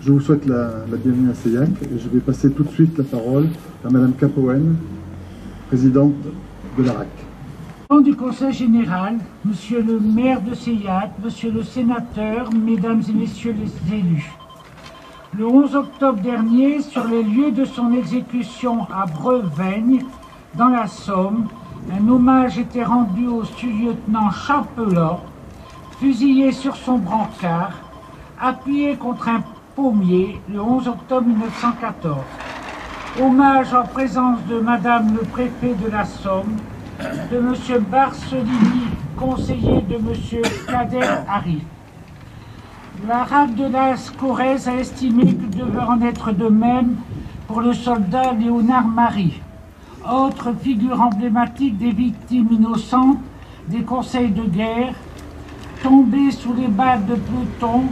Je vous souhaite la bienvenue à Seillac et je vais passer tout de suite la parole à Madame Capoen, présidente de l'ARAC. Au nom du Conseil général, Monsieur le maire de Seillac, Monsieur le sénateur, Mesdames et Messieurs les élus. Le 11 octobre dernier, sur les lieux de son exécution à Breveigne, dans la Somme, un hommage était rendu au sous-lieutenant Champelot, fusillé sur son brancard, appuyé contre un pommier le 11 octobre 1914. Hommage en présence de Madame le préfet de la Somme, de Monsieur Barcelini, conseiller de Monsieur Kader Arif. La RAC de la Corrèze a estimé qu'il devait en être de même pour le soldat Léonard Marie, autre figure emblématique des victimes innocentes des conseils de guerre, tombés sous les balles de peloton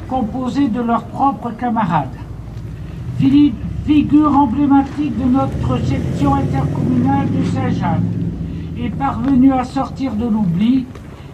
composés de leurs propres camarades. Figure emblématique de notre section intercommunale de Saint-Jean, est parvenu à sortir de l'oubli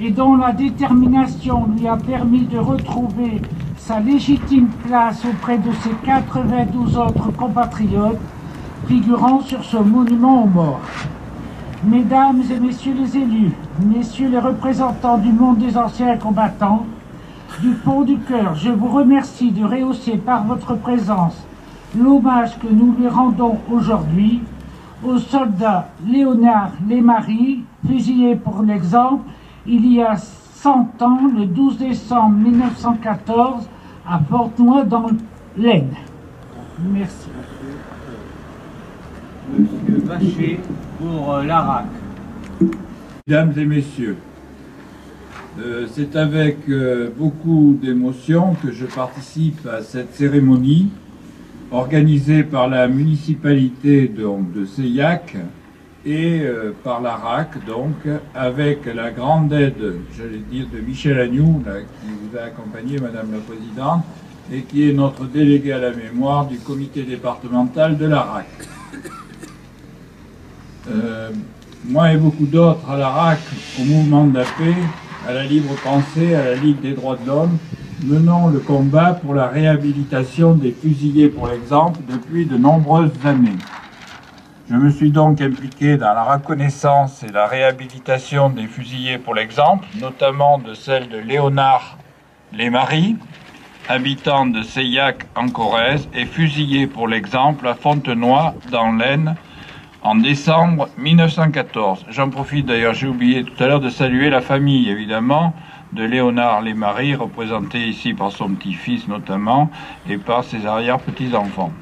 et dont la détermination lui a permis de retrouver sa légitime place auprès de ses 92 autres compatriotes figurant sur ce monument aux morts. Mesdames et messieurs les élus, messieurs les représentants du monde des anciens combattants, du fond du cœur, je vous remercie de rehausser par votre présence l'hommage que nous lui rendons aujourd'hui au soldat Léonard Lémarie, fusillé pour l'exemple il y a 100 ans, le 12 décembre 1914, à Fontenoy dans l'Aisne. Merci. Monsieur Vacher pour l'ARAC. Mesdames et messieurs, c'est avec beaucoup d'émotion que je participe à cette cérémonie organisée par la municipalité de Seillac et par l'ARAC, donc avec la grande aide, j'allais dire, de Michel Agnew, là, qui vous a accompagné, Madame la Présidente, et qui est notre délégué à la mémoire du comité départemental de l'ARAC. Moi et beaucoup d'autres à l'ARAC, au mouvement de la paix, à la libre pensée, à la Ligue des droits de l'homme, menons le combat pour la réhabilitation des fusillés pour l'exemple depuis de nombreuses années. Je me suis donc impliqué dans la reconnaissance et la réhabilitation des fusillés pour l'exemple, notamment de celle de Léonard Lémarie, habitant de Seillac en Corrèze et fusillé pour l'exemple à Fontenoy dans l'Aisne en décembre 1914. J'en profite d'ailleurs, j'ai oublié tout à l'heure de saluer la famille évidemment de Léonard Lémarie, représenté ici par son petit-fils notamment et par ses arrière-petits-enfants.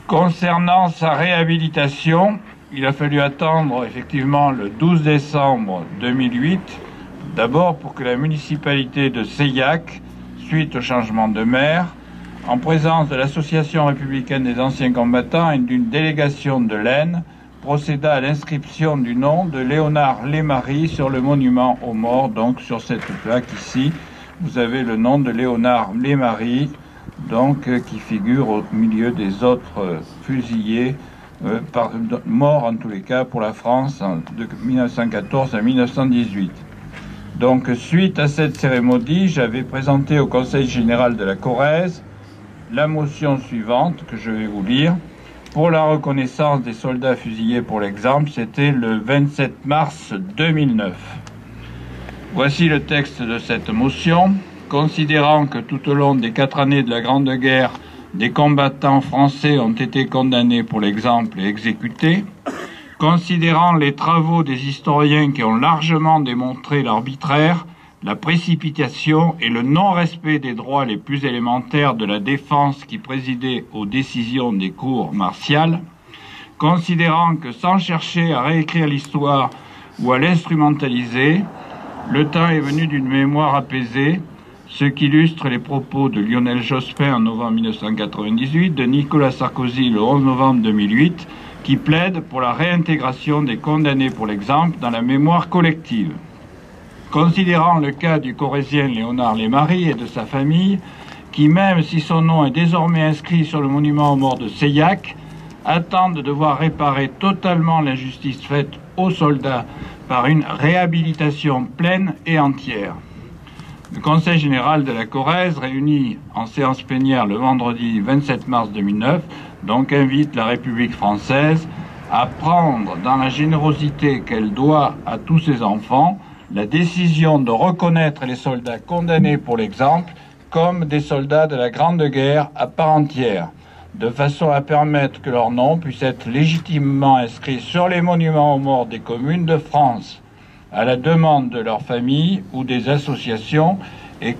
Concernant sa réhabilitation, il a fallu attendre effectivement le 12 décembre 2008, d'abord pour que la municipalité de Seillac, suite au changement de maire, en présence de l'Association républicaine des anciens combattants et d'une délégation de l'Aisne, procéda à l'inscription du nom de Léonard Lémarie sur le monument aux morts, donc sur cette plaque ici, vous avez le nom de Léonard Lémarie, donc qui figure au milieu des autres fusillés, morts en tous les cas pour la France de 1914 à 1918. Donc suite à cette cérémonie, j'avais présenté au Conseil général de la Corrèze la motion suivante que je vais vous lire. Pour la reconnaissance des soldats fusillés pour l'exemple, c'était le 27 mars 2009. Voici le texte de cette motion. Considérant que tout au long des 4 années de la Grande Guerre, des combattants français ont été condamnés pour l'exemple et exécutés, considérant les travaux des historiens qui ont largement démontré l'arbitraire, la précipitation et le non-respect des droits les plus élémentaires de la défense qui présidait aux décisions des cours martiales, considérant que sans chercher à réécrire l'histoire ou à l'instrumentaliser, le temps est venu d'une mémoire apaisée, ce qui illustre les propos de Lionel Jospin en novembre 1998, de Nicolas Sarkozy le 11 novembre 2008, qui plaide pour la réintégration des condamnés pour l'exemple dans la mémoire collective. Considérant le cas du Corrézien Léonard Lémarie et de sa famille, qui même si son nom est désormais inscrit sur le monument aux morts de Seillac, attendent de voir réparer totalement l'injustice faite aux soldats par une réhabilitation pleine et entière. Le Conseil général de la Corrèze, réuni en séance plénière le vendredi 27 mars 2009, donc invite la République française à prendre, dans la générosité qu'elle doit à tous ses enfants, la décision de reconnaître les soldats condamnés pour l'exemple comme des soldats de la Grande Guerre à part entière, de façon à permettre que leur nom puisse être légitimement inscrit sur les monuments aux morts des communes de France, à la demande de leurs familles ou des associations et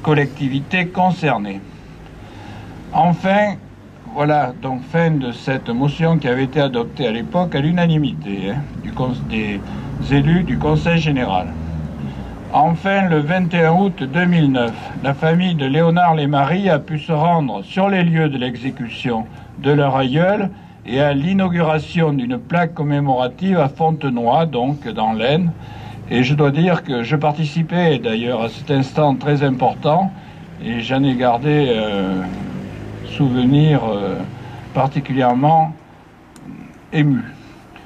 collectivités concernées. Enfin, voilà donc fin de cette motion qui avait été adoptée à l'époque à l'unanimité des élus du Conseil général. Enfin, le 21 août 2009, la famille de Léonard Lémarie a pu se rendre sur les lieux de l'exécution de leur aïeul et à l'inauguration d'une plaque commémorative à Fontenoy, donc dans l'Aisne. Et je dois dire que je participais d'ailleurs à cet instant très important et j'en ai gardé souvenir particulièrement ému.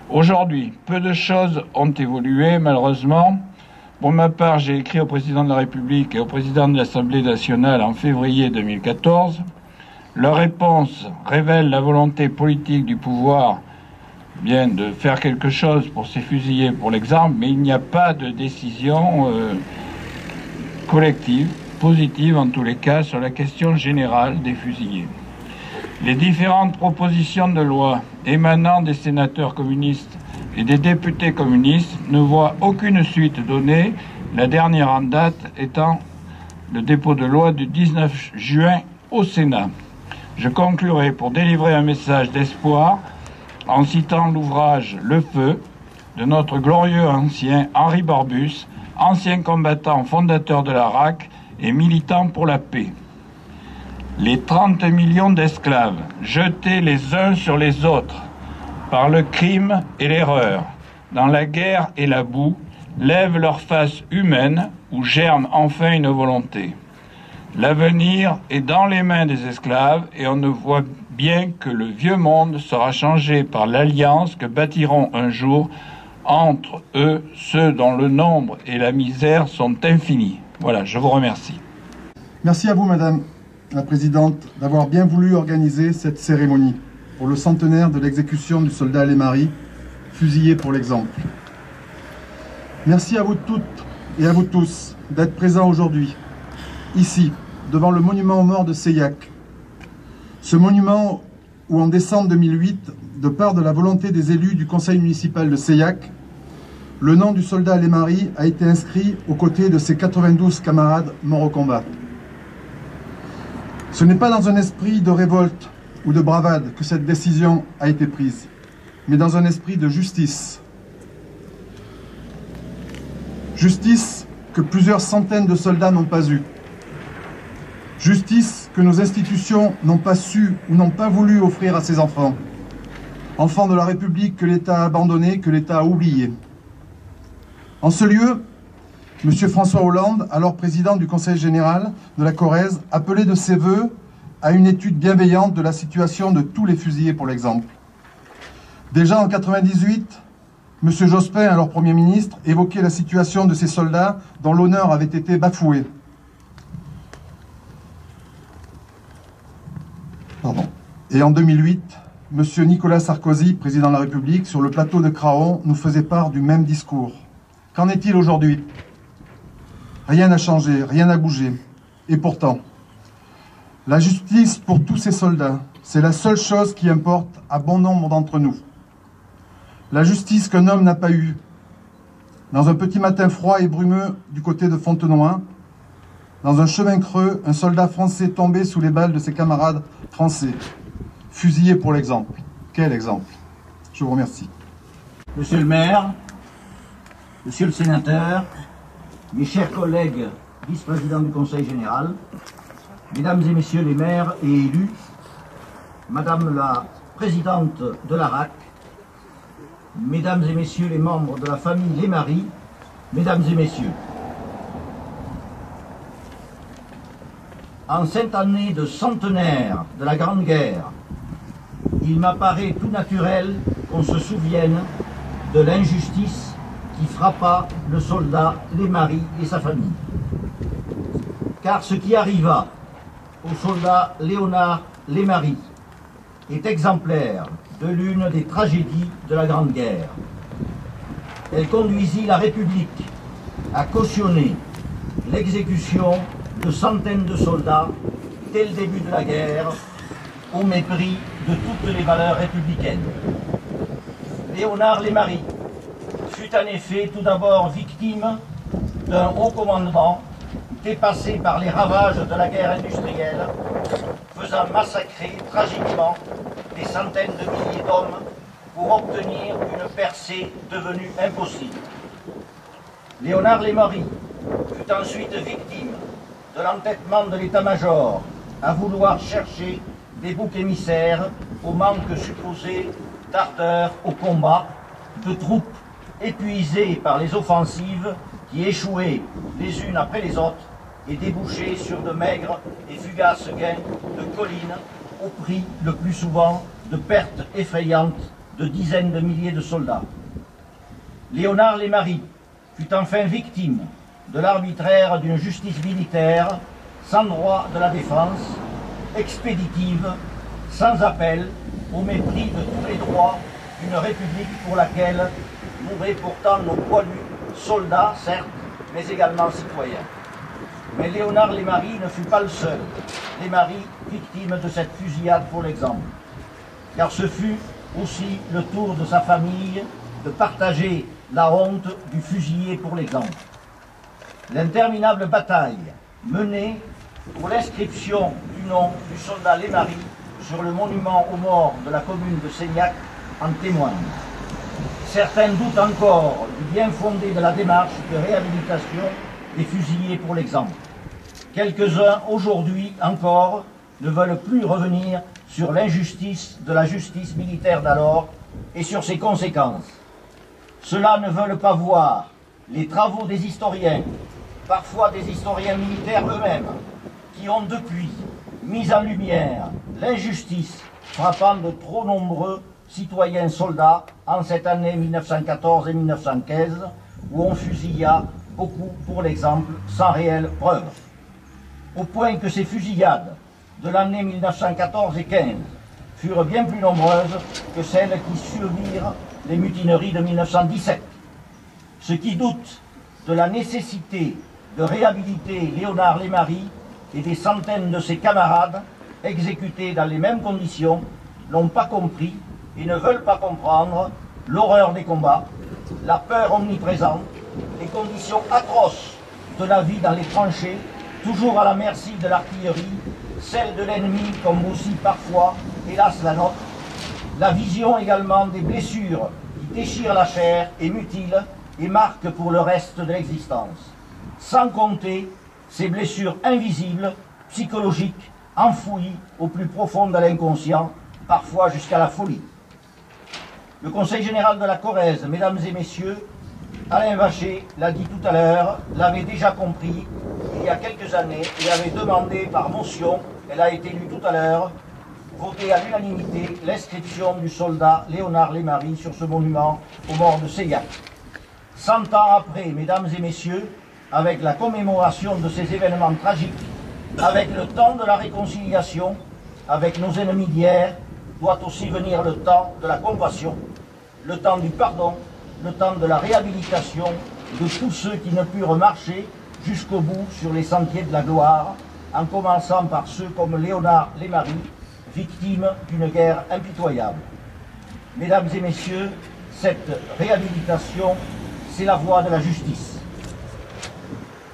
Aujourd'hui, peu de choses ont évolué malheureusement. Pour ma part, j'ai écrit au président de la République et au président de l'Assemblée nationale en février 2014. Leur réponse révèle la volonté politique du pouvoir de faire quelque chose pour ces fusillés pour l'exemple, mais il n'y a pas de décision collective, positive en tous les cas, sur la question générale des fusillés. Les différentes propositions de loi émanant des sénateurs communistes et des députés communistes ne voient aucune suite donnée, la dernière en date étant le dépôt de loi du 19 juin au Sénat. Je conclurai pour délivrer un message d'espoir en citant l'ouvrage « Le Feu » de notre glorieux ancien Henri Barbus, ancien combattant fondateur de la RAC et militant pour la paix. Les 30 millions d'esclaves jetés les uns sur les autres par le crime et l'erreur, dans la guerre et la boue, lèvent leur face humaine où germe enfin une volonté. L'avenir est dans les mains des esclaves et on ne voit bien que le vieux monde sera changé par l'alliance que bâtiront un jour entre eux ceux dont le nombre et la misère sont infinis. Voilà, je vous remercie. Merci à vous, Madame la Présidente, d'avoir bien voulu organiser cette cérémonie pour le centenaire de l'exécution du soldat Lémarie, fusillé pour l'exemple. Merci à vous toutes et à vous tous d'être présents aujourd'hui, ici, devant le monument aux morts de Seillac. Ce monument où, en décembre 2008, de part de la volonté des élus du conseil municipal de Seillac, le nom du soldat Lémarie a été inscrit aux côtés de ses 92 camarades morts au combat. Ce n'est pas dans un esprit de révolte ou de bravade que cette décision a été prise, mais dans un esprit de justice. Justice que plusieurs centaines de soldats n'ont pas eue. Justice que nos institutions n'ont pas su ou n'ont pas voulu offrir à ses enfants. Enfants de la République que l'État a abandonné, que l'État a oublié. En ce lieu, M. François Hollande, alors président du Conseil général de la Corrèze, appelait de ses vœux à une étude bienveillante de la situation de tous les fusillés pour l'exemple. Déjà en 1998, M. Jospin, alors Premier ministre, évoquait la situation de ces soldats dont l'honneur avait été bafoué. Et en 2008, M. Nicolas Sarkozy, président de la République, sur le plateau de Craon, nous faisait part du même discours. Qu'en est-il aujourd'hui ? Rien n'a changé, rien n'a bougé. Et pourtant, la justice pour tous ces soldats, c'est la seule chose qui importe à bon nombre d'entre nous. La justice qu'un homme n'a pas eue. Dans un petit matin froid et brumeux du côté de Fontenoy, dans un chemin creux, un soldat français tombé sous les balles de ses camarades français, fusillé pour l'exemple. Quel exemple? Je vous remercie. Monsieur le maire, monsieur le sénateur, mes chers collègues vice-présidents du Conseil général, mesdames et messieurs les maires et élus, madame la présidente de la RAC, mesdames et messieurs les membres de la famille Lémarie, mesdames et messieurs. En cette année de centenaire de la Grande Guerre, il m'apparaît tout naturel qu'on se souvienne de l'injustice qui frappa le soldat Lémarie et sa famille. car ce qui arriva au soldat Léonard Lémary est exemplaire de l'une des tragédies de la Grande Guerre. Elle conduisit la République à cautionner l'exécution de centaines de soldats dès le début de la guerre, au mépris de toutes les valeurs républicaines. Léonard Lémary fut en effet tout d'abord victime d'un haut commandement dépassé par les ravages de la guerre industrielle, faisant massacrer tragiquement des centaines de milliers d'hommes pour obtenir une percée devenue impossible. Léonard Lémary fut ensuite victime de l'entêtement de l'état-major à vouloir chercher des boucs émissaires au manque supposé d'ardeur au combat, de troupes épuisées par les offensives qui échouaient les unes après les autres et débouchaient sur de maigres et fugaces gains de collines au prix le plus souvent de pertes effrayantes de dizaines de milliers de soldats. Léonard Lémary fut enfin victime de l'arbitraire d'une justice militaire sans droit de la défense, expéditive, sans appel, au mépris de tous les droits d'une république pour laquelle mouraient pourtant nos poilus, soldats certes, mais également citoyens. Mais Léonard Lémary ne fut pas le seul Lémary victime de cette fusillade pour l'exemple, car ce fut aussi le tour de sa famille de partager la honte du fusillé pour l'exemple. L'interminable bataille menée pour l'inscription du nom du soldat Lémary sur le monument aux morts de la commune de Seignac en témoigne. Certains doutent encore du bien fondé de la démarche de réhabilitation des fusillés pour l'exemple. Quelques-uns aujourd'hui encore ne veulent plus revenir sur l'injustice de la justice militaire d'alors et sur ses conséquences. Ceux-là ne veulent pas voir les travaux des historiens, parfois des historiens militaires eux-mêmes, qui ont depuis mis en lumière l'injustice frappant de trop nombreux citoyens soldats en cette année 1914 et 1915, où on fusilla beaucoup, pour l'exemple, sans réelle preuve. Au point que ces fusillades de l'année 1914 et 15 furent bien plus nombreuses que celles qui survirent les mutineries de 1917. Ceux qui doutent de la nécessité de réhabiliter Léonard Lémary et des centaines de ses camarades exécutés dans les mêmes conditions n'ont pas compris et ne veulent pas comprendre l'horreur des combats, la peur omniprésente, les conditions atroces de la vie dans les tranchées, toujours à la merci de l'artillerie, celle de l'ennemi comme aussi parfois, hélas, la nôtre, la vision également des blessures qui déchirent la chair et mutilent et marquent pour le reste de l'existence. Sans compter ces blessures invisibles, psychologiques, enfouies au plus profond de l'inconscient, parfois jusqu'à la folie. Le Conseil général de la Corrèze, mesdames et messieurs, Alain Vacher l'a dit tout à l'heure, l'avait déjà compris il y a quelques années et avait demandé par motion, elle a été lue tout à l'heure, voter à l'unanimité l'inscription du soldat Léonard Lémary sur ce monument aux morts de Seilhac. 100 ans après, mesdames et messieurs, avec la commémoration de ces événements tragiques, avec le temps de la réconciliation, avec nos ennemis d'hier, doit aussi venir le temps de la compassion, le temps du pardon, le temps de la réhabilitation de tous ceux qui ne purent marcher jusqu'au bout sur les sentiers de la gloire, en commençant par ceux comme Léonard Lémary, victime d'une guerre impitoyable. Mesdames et messieurs, cette réhabilitation, c'est la voie de la justice.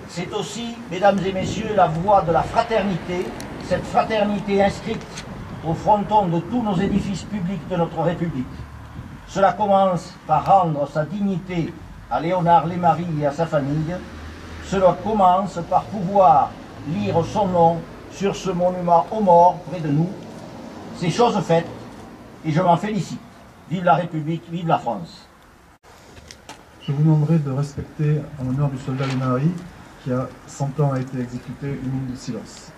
C'est aussi, mesdames et messieurs, la voie de la fraternité, cette fraternité inscrite au fronton de tous nos édifices publics de notre République. Cela commence par rendre sa dignité à Léonard Lémary et à sa famille. Cela commence par pouvoir lire son nom sur ce monument aux morts près de nous. C'est chose faite et je m'en félicite. Vive la République, vive la France. Je vous demanderai de respecter en l'honneur du soldat Lémary qui a 100 ans a été exécuté une minute de silence.